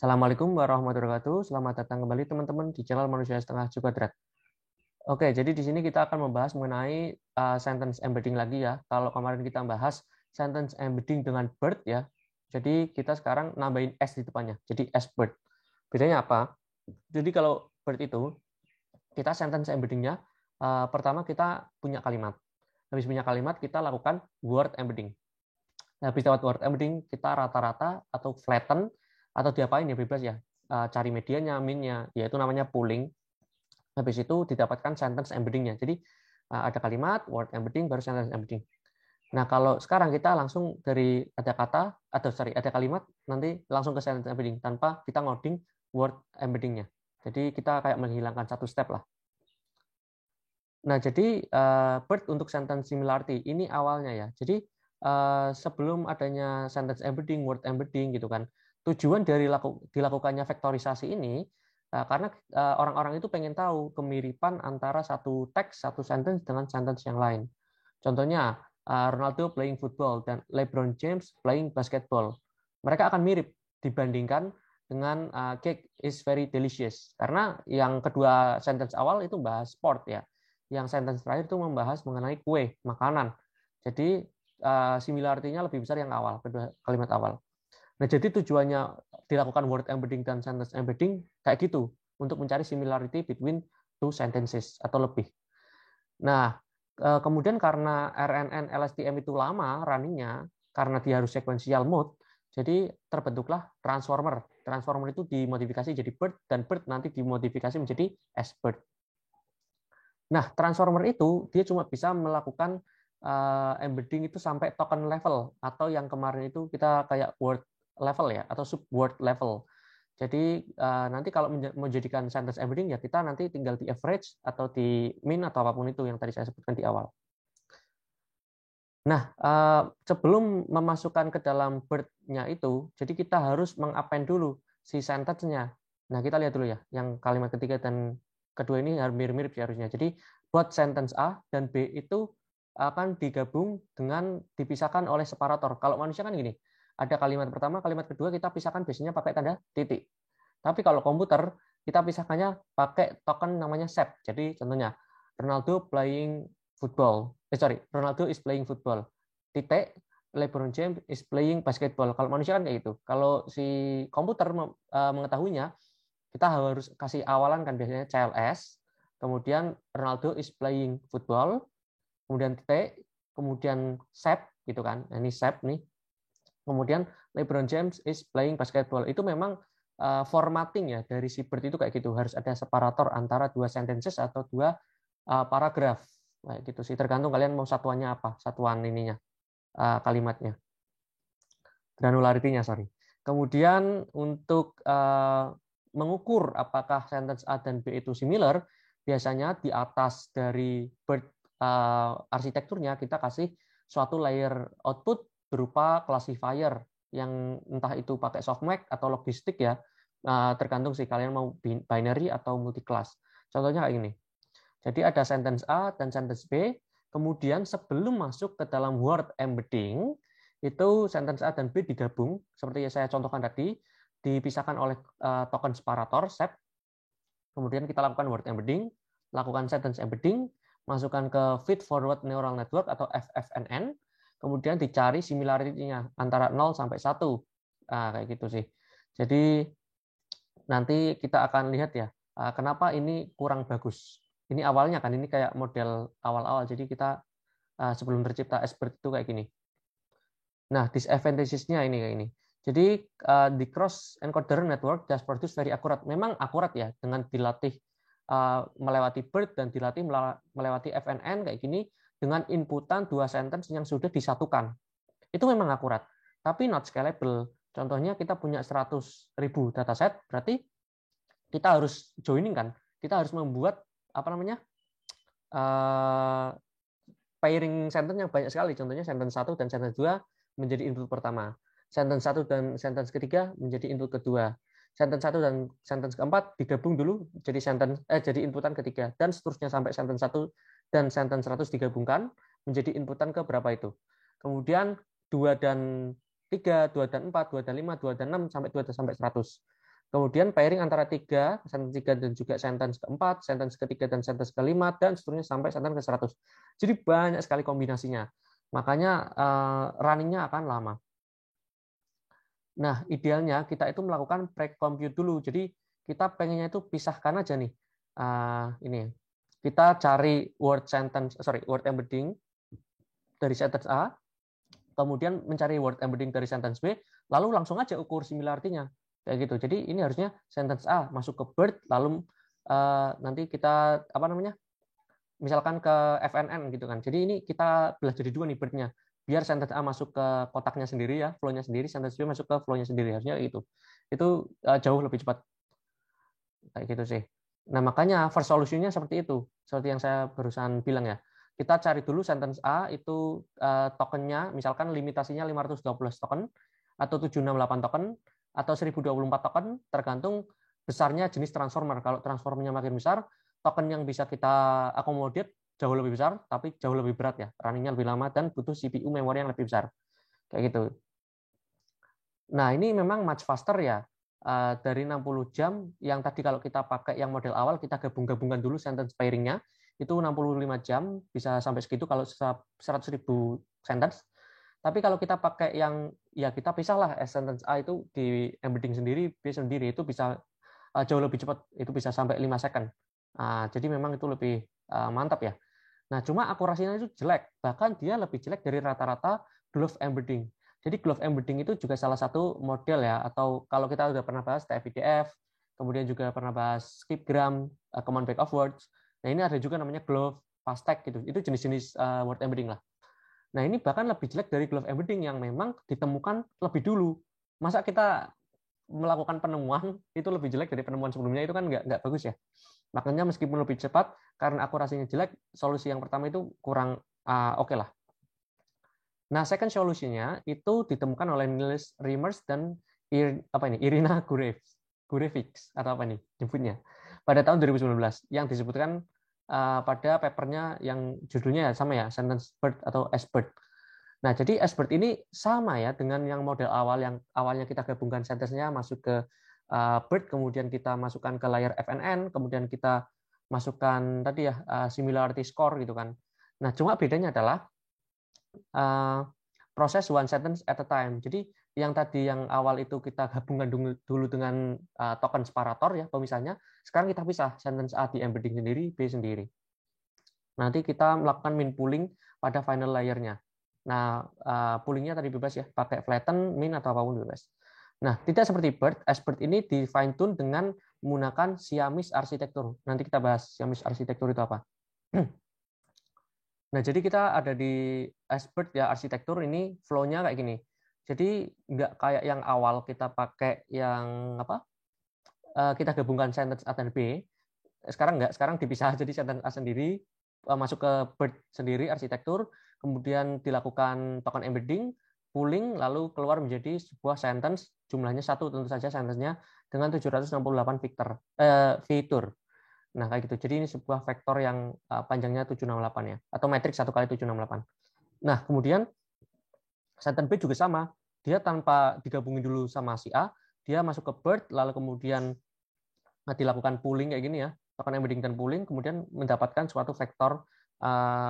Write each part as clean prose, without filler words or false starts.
Assalamualaikum warahmatullahi wabarakatuh. Selamat datang kembali teman-teman di channel Manusia Setengah Cuadrat. Oke, jadi di sini kita akan membahas mengenai sentence embedding lagi ya. Kalau kemarin kita bahas sentence embedding dengan bird ya. Jadi kita sekarang nambahin s di depannya. Jadi s bird. Bedanya apa? Jadi kalau bird itu kita sentence embeddingnya pertama kita punya kalimat. Habis punya kalimat kita lakukan word embedding. Nah, habis dapat word embedding kita rata-rata atau flatten atau diapain ya bebas ya. Cari medianya, minnya, yaitu namanya pooling. Habis itu didapatkan sentence embeddingnya. Jadi ada kalimat, word embedding, baru sentence embedding. Nah, kalau sekarang kita langsung dari ada kata, ada kalimat, nanti langsung ke sentence embedding tanpa kita ngoding word embeddingnya. Jadi kita kayak menghilangkan satu step lah. Nah, jadi BERT untuk sentence similarity ini awalnya ya. Jadi sebelum adanya sentence embedding, word embedding gitu kan, tujuan dari dilakukannya vektorisasi ini karena orang-orang itu pengen tahu kemiripan antara satu teks, satu sentence dengan sentence yang lain. Contohnya Ronaldo playing football dan LeBron James playing basketball. Mereka akan mirip dibandingkan dengan cake is very delicious. Karena yang kedua sentence awal itu bahas sport ya. Yang sentence terakhir itu membahas mengenai kue, makanan. Jadi similarity-nya lebih besar yang awal, kedua kalimat awal. Nah, jadi tujuannya dilakukan word embedding dan sentence embedding kayak gitu untuk mencari similarity between two sentences atau lebih. Nah, kemudian karena RNN LSTM itu lama runningnya, karena dia harus sequential mode, jadi terbentuklah transformer. Transformer itu dimodifikasi jadi bird, dan bird nanti dimodifikasi menjadi s-bird. Nah, transformer itu dia cuma bisa melakukan embedding itu sampai token level, atau yang kemarin itu kita kayak word level ya, atau sub word level. Jadi nanti kalau menjadikan sentence embedding ya kita nanti tinggal di average atau di min atau apapun itu yang tadi saya sebutkan di awal. Nah, sebelum memasukkan ke dalam bird-nya itu, jadi kita harus mengappend dulu si sentence-nya. Nah, kita lihat dulu ya, yang kalimat ketiga dan kedua ini harus mirip-mirip sih harusnya. Jadi buat sentence A dan B itu akan digabung dengan dipisahkan oleh separator. Kalau manusia kan gini, ada kalimat pertama, kalimat kedua kita pisahkan biasanya pakai tanda titik. Tapi kalau komputer kita pisahkannya pakai token namanya sep. Jadi contohnya Ronaldo playing football. Ronaldo is playing football. Titik LeBron James is playing basketball. Kalau manusia kan kayak gitu. Kalau si komputer mengetahuinya, kita harus kasih awalan kan biasanya CLS, kemudian Ronaldo is playing football, kemudian titik, kemudian sep gitu kan. Nah, ini sep nih. Kemudian LeBron James is playing basketball. Itu memang formatting ya dari si bird itu kayak gitu. Harus ada separator antara dua sentences atau dua paragraf. Kayak gitu sih. Tergantung kalian mau satuannya apa, satuan ininya, kalimatnya. Granularity-nya, sorry. Kemudian untuk mengukur apakah sentence A dan B itu similar, biasanya di atas dari bird arsitekturnya kita kasih suatu layer output berupa classifier yang entah itu pakai softmax atau logistik ya, tergantung sih kalian mau binary atau multi-class. Contohnya kayak gini. Jadi ada sentence A dan sentence B, kemudian sebelum masuk ke dalam word embedding, itu sentence A dan B digabung, seperti yang saya contohkan tadi, dipisahkan oleh token separator, sep, kemudian kita lakukan word embedding, lakukan sentence embedding, masukkan ke feed forward neural network atau FFNN, kemudian dicari similarity-nya antara 0 sampai 1. Kayak gitu sih. Jadi nanti kita akan lihat ya, kenapa ini kurang bagus. Ini awalnya kan, ini kayak model awal-awal, jadi kita sebelum tercipta expert itu kayak gini. Nah, disadvantages-nya ini kayak ini. Jadi di cross encoder network just produce very accurate. Memang akurat ya dengan dilatih melewati BERT dan dilatih melewati FNN kayak gini dengan inputan dua sentence yang sudah disatukan. Itu memang akurat, tapi not scalable. Contohnya kita punya 100.000 dataset, berarti kita harus joining kan. Kita harus membuat apa namanya? Pairing sentence yang banyak sekali. Contohnya sentence 1 dan sentence 2 menjadi input pertama. Sentence 1 dan sentence ketiga menjadi input kedua. Sentence 1 dan sentence keempat digabung dulu jadi jadi inputan ketiga, dan seterusnya sampai sentence 1 dan sentence 100 digabungkan menjadi inputan ke berapa itu. Kemudian 2 dan 3, 2 dan 4, 2 dan 5, 2 dan 6 sampai 2 sampai 100. Kemudian pairing antara sentence 3 dan juga sentence keempat, sentence ketiga dan sentence kelima, dan seterusnya sampai sentence ke 100. Jadi banyak sekali kombinasinya. Makanya runningnya akan lama. Nah, idealnya kita itu melakukan pre-compute dulu. Jadi kita pengennya itu pisahkan aja nih. Ini kita cari word embedding dari sentence A, kemudian mencari word embedding dari sentence B, lalu langsung aja ukur similarity-nya. Kayak gitu. Jadi ini harusnya sentence A masuk ke bird, lalu nanti kita misalkan ke FNN gitu kan. Jadi ini kita belah jadi dua nih bird-nya. Biar sentence A masuk ke kotaknya sendiri ya, flow-nya sendiri, sentence B masuk ke flow-nya sendiri. Harusnya gitu. Itu jauh lebih cepat. Kayak gitu sih. Nah, makanya first solution-nya seperti itu. Seperti yang saya barusan bilang ya. Kita cari dulu sentence A itu tokennya, misalkan limitasinya 512 token, atau 768 token, atau 1024 token, tergantung besarnya jenis transformer. Kalau transformernya makin besar, token yang bisa kita akomodir jauh lebih besar, tapi jauh lebih berat ya. Runningnya lebih lama dan butuh CPU memori yang lebih besar. Kayak gitu. Nah, ini memang much faster ya. Dari 60 jam, yang tadi kalau kita pakai yang model awal, kita gabung-gabungkan dulu sentence pairing-nya, itu 65 jam, bisa sampai segitu kalau 100.000 sentence. Tapi kalau kita pakai yang, ya kita pisah lah, sentence A itu di embedding sendiri, B sendiri, itu bisa jauh lebih cepat, itu bisa sampai 5 second. Jadi memang itu lebih mantap ya. Nah, cuma akurasinya itu jelek, bahkan dia lebih jelek dari rata-rata glove embedding. Jadi glove embedding itu juga salah satu model ya, atau kalau kita udah pernah bahas TF-IDF, kemudian juga pernah bahas skipgram, command back of words. Nah, ini ada juga namanya glove, fast-tag gitu. Itu jenis-jenis word embedding lah. Nah, ini bahkan lebih jelek dari glove embedding yang memang ditemukan lebih dulu. Masa kita melakukan penemuan itu lebih jelek dari penemuan sebelumnya, itu kan nggak bagus ya. Makanya meskipun lebih cepat, karena akurasinya jelek, solusi yang pertama itu kurang oke lah. Nah, second solusinya itu ditemukan oleh Niels Reimers dan Irina Gurevich atau apa nih nyebutnya pada tahun 2019 yang disebutkan pada papernya yang judulnya sama ya, sentence bird atau S-bird. Nah, jadi S-bird ini sama ya dengan yang model awal yang awalnya kita gabungkan sentence-nya masuk ke bird, kemudian kita masukkan ke layar FNN, kemudian kita masukkan tadi ya similarity score gitu kan. Nah, cuma bedanya adalah proses one sentence at a time. Jadi yang tadi yang awal itu kita gabungkan dulu dengan token separator ya pemisahnya, sekarang kita pisah sentence A di embedding sendiri, B sendiri. Nanti kita melakukan min pooling pada final layer-nya. Nah, poolingnya tadi bebas ya, pakai flatten, min atau apapun bebas. Nah, tidak seperti bird, S-bird ini di fine tune dengan menggunakan Siamese arsitektur. Nanti kita bahas Siamese arsitektur itu apa. Nah, jadi kita ada di S-bird ya, arsitektur ini flow-nya kayak gini. Jadi nggak kayak yang awal kita pakai yang apa? Kita gabungkan sentence A dan B. Sekarang nggak, sekarang dipisah jadi sentence A sendiri, masuk ke bird sendiri arsitektur, kemudian dilakukan token embedding, pooling, lalu keluar menjadi sebuah sentence, jumlahnya satu tentu saja sentence-nya dengan 768 fitur. Nah, kayak gitu. Jadi ini sebuah vektor yang panjangnya 768 ya, atau matriks 1 kali 768. Nah, kemudian sentence B juga sama. Dia tanpa digabungin dulu sama si A, dia masuk ke bird, lalu kemudian dilakukan pooling kayak gini ya, token embedding dan pooling, kemudian mendapatkan suatu vektor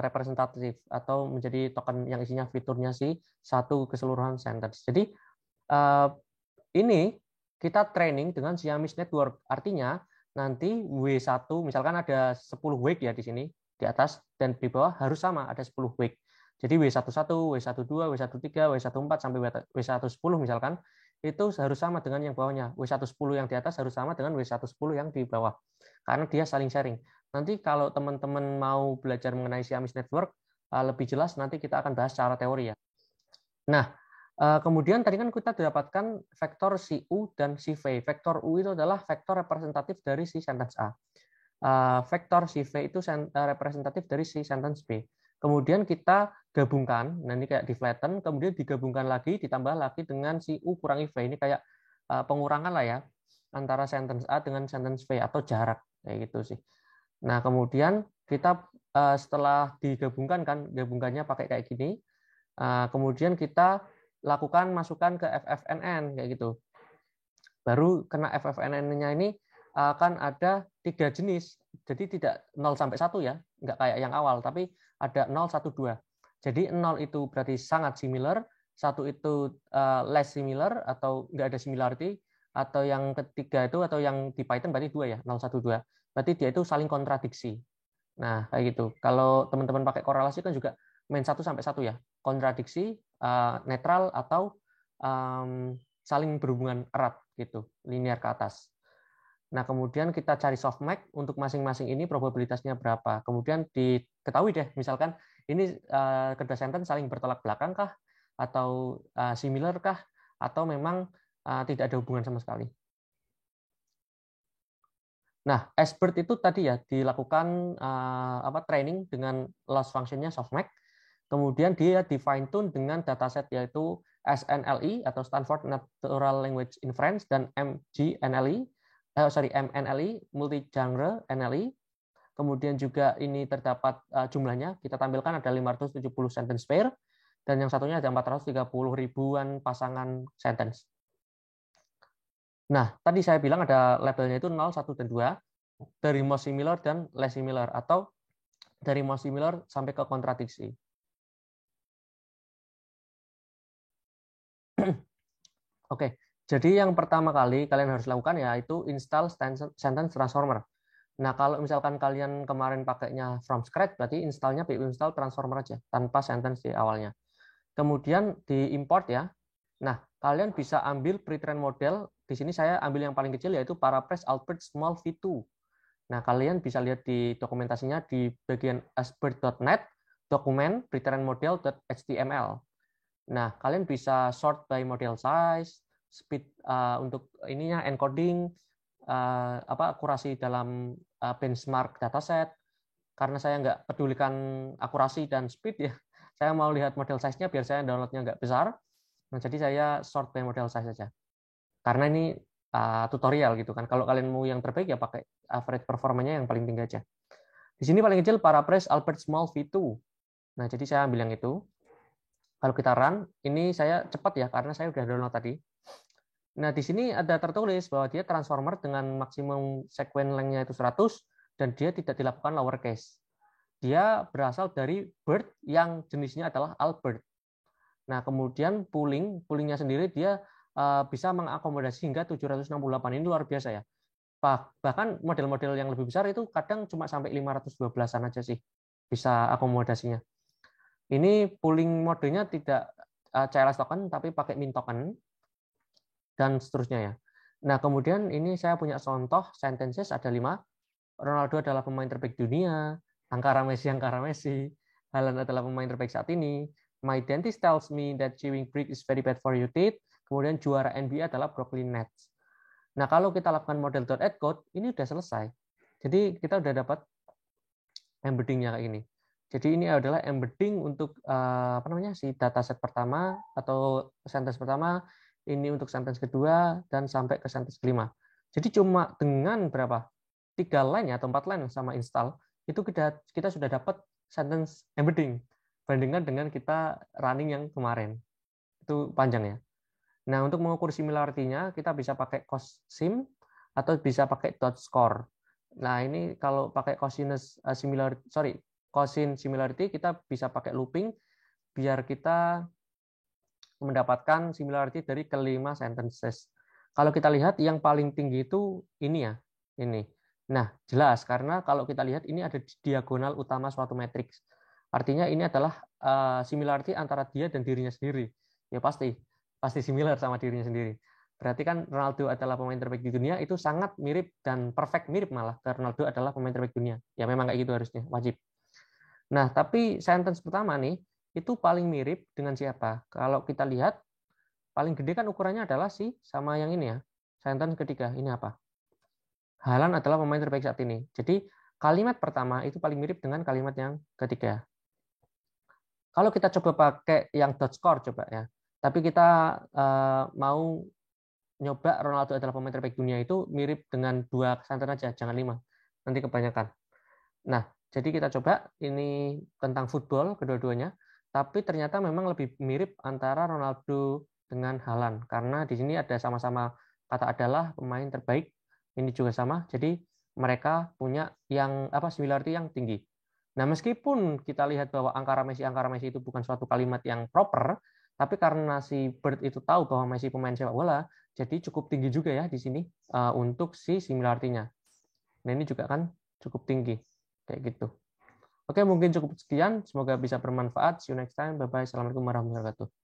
representatif atau menjadi token yang isinya fiturnya si satu keseluruhan sentence. Jadi ini kita training dengan Siamese network. Artinya nanti W1 misalkan ada 10 wake ya di sini di atas dan di bawah harus sama ada 10 wake. Jadi W11, W12, W13, W14 sampai W110 misalkan itu harus sama dengan yang bawahnya. W110 yang di atas harus sama dengan W110 yang di bawah. Karena dia saling sharing. Nanti kalau teman-teman mau belajar mengenai Siamese network lebih jelas nanti kita akan bahas secara teori ya. Nah, kemudian tadi kan kita dapatkan vektor si U dan si V. Vektor U itu adalah vektor representatif dari si sentence A. Vektor si V itu representatif dari si sentence B. Kemudian kita gabungkan, nah ini kayak di flatten, kemudian digabungkan lagi, ditambah lagi dengan si U kurangi V. Ini kayak pengurangan lah ya, antara sentence A dengan sentence V, atau jarak, kayak gitu sih. Nah, kemudian kita setelah digabungkan, kan gabungkannya pakai kayak gini, kemudian kita lakukan masukkan ke FFNN kayak gitu. Baru kena FFNN-nya ini akan ada 3 jenis. Jadi tidak 0 sampai 1 ya, nggak kayak yang awal, tapi ada 0, 1, 2. Jadi 0 itu berarti sangat similar, 1 itu less similar atau nggak ada similarity, atau yang ketiga itu atau yang di Python berarti 2 ya, 0, 1, 2. Berarti dia itu saling kontradiksi. Nah, kayak gitu. Kalau teman-teman pakai korelasi kan juga main 1 sampai 1 ya. Kontradiksi, netral, atau saling berhubungan erat gitu, linear ke atas. Nah, kemudian kita cari softmax untuk masing-masing ini probabilitasnya berapa. Kemudian diketahui deh, misalkan ini kedua sentence saling bertolak belakang kah, atau similar kah, atau memang tidak ada hubungan sama sekali. Nah, expert itu tadi ya dilakukan training dengan loss functionnya softmax. Kemudian dia di fine tune dengan dataset yaitu SNLE atau Stanford Natural Language Inference dan MNLE, multi-genre NLE. Kemudian juga ini terdapat jumlahnya, kita tampilkan ada 570 sentence pair, dan yang satunya ada 430 ribuan pasangan sentence. Nah, tadi saya bilang ada labelnya itu 0, 1, dan 2, dari most similar dan less similar, atau dari most similar sampai ke kontradiksi. Oke, jadi yang pertama kali kalian harus lakukan yaitu install sentence transformer. Nah, kalau misalkan kalian kemarin pakainya from scratch, berarti installnya pu install transformer aja, tanpa sentence di awalnya. Kemudian diimport ya. Nah, kalian bisa ambil pre-trained model. Di sini saya ambil yang paling kecil yaitu Paraphrase Albert Small v2. Nah, kalian bisa lihat di dokumentasinya di bagian asbert.net, dokumen pre-trained model.html. Nah, kalian bisa sort by model size, speed untuk ininya encoding, akurasi dalam benchmark dataset. Karena saya nggak pedulikan akurasi dan speed ya, saya mau lihat model size-nya biar saya download-nya nggak besar. Nah, jadi saya sort by model size saja. Karena ini tutorial gitu kan. Kalau kalian mau yang terbaik ya pakai average performanya yang paling tinggi aja. Di sini paling kecil Paraphrase Albert Small v2. Nah, jadi saya ambil yang itu. Kalau kita run, ini saya cepat ya karena saya udah download tadi. Nah, di sini ada tertulis bahwa dia transformer dengan maksimum sequence length-nya itu 100 dan dia tidak dilakukan lowercase. Dia berasal dari bird yang jenisnya adalah Albert. Nah, kemudian poolingnya sendiri dia bisa mengakomodasi hingga 768. Ini luar biasa ya. Bahkan model-model yang lebih besar itu kadang cuma sampai 512-an aja sih bisa akomodasinya. Ini pooling modenya tidak CLS token tapi pakai mint token dan seterusnya ya. Nah, kemudian ini saya punya contoh sentences ada 5. Ronaldo adalah pemain terbaik dunia, Ankara Messi, Haaland adalah pemain terbaik saat ini, my dentist tells me that chewing brick is very bad for your teeth, kemudian juara NBA adalah Brooklyn Nets. Nah, kalau kita lakukan model.add code, ini udah selesai. Jadi kita udah dapat embedding-nya kayak gini. Jadi ini adalah embedding untuk si dataset pertama atau sentence pertama, ini untuk sentence kedua dan sampai ke sentence kelima. Jadi cuma dengan berapa 3 line atau 4 line sama install itu kita sudah dapat sentence embedding bandingkan dengan kita running yang kemarin. Itu panjang ya. Nah, untuk mengukur similarity-nya kita bisa pakai cossim atau bisa pakai dot score. Nah, ini kalau pakai cosinus cosin similarity kita bisa pakai looping biar kita mendapatkan similarity dari kelima sentences. Kalau kita lihat yang paling tinggi itu ini ya, ini. Nah, jelas karena kalau kita lihat ini ada di diagonal utama suatu matriks. Artinya ini adalah similarity antara dia dan dirinya sendiri. Ya pasti similar sama dirinya sendiri. Berarti kan Ronaldo adalah pemain terbaik di dunia, itu sangat mirip dan perfect mirip malah ke Ronaldo adalah pemain terbaik dunia. Ya memang kayak gitu harusnya, wajib. Nah, tapi sentence pertama nih, itu paling mirip dengan siapa? Kalau kita lihat, paling gede kan ukurannya adalah si sama yang ini ya. Sentence ketiga, ini apa? Haaland adalah pemain terbaik saat ini. Jadi, kalimat pertama itu paling mirip dengan kalimat yang ketiga. Kalau kita coba pakai yang dot score coba ya. Tapi kita mau nyoba Ronaldo adalah pemain terbaik dunia itu mirip dengan 2 sentence aja, jangan 5. Nanti kebanyakan. Nah, jadi kita coba ini tentang football kedua-duanya, tapi ternyata memang lebih mirip antara Ronaldo dengan Haaland karena di sini ada sama-sama kata adalah pemain terbaik. Ini juga sama. Jadi mereka punya yang similarity yang tinggi. Nah, meskipun kita lihat bahwa angkara Messi itu bukan suatu kalimat yang proper, tapi karena si Bird itu tahu bahwa Messi pemain sepak bola, jadi cukup tinggi juga ya di sini untuk si similarity-nya. Nah, ini juga kan cukup tinggi. Kayak gitu. Oke, mungkin cukup sekian. Semoga bisa bermanfaat. See you next time. Bye-bye. Assalamualaikum warahmatullahi wabarakatuh.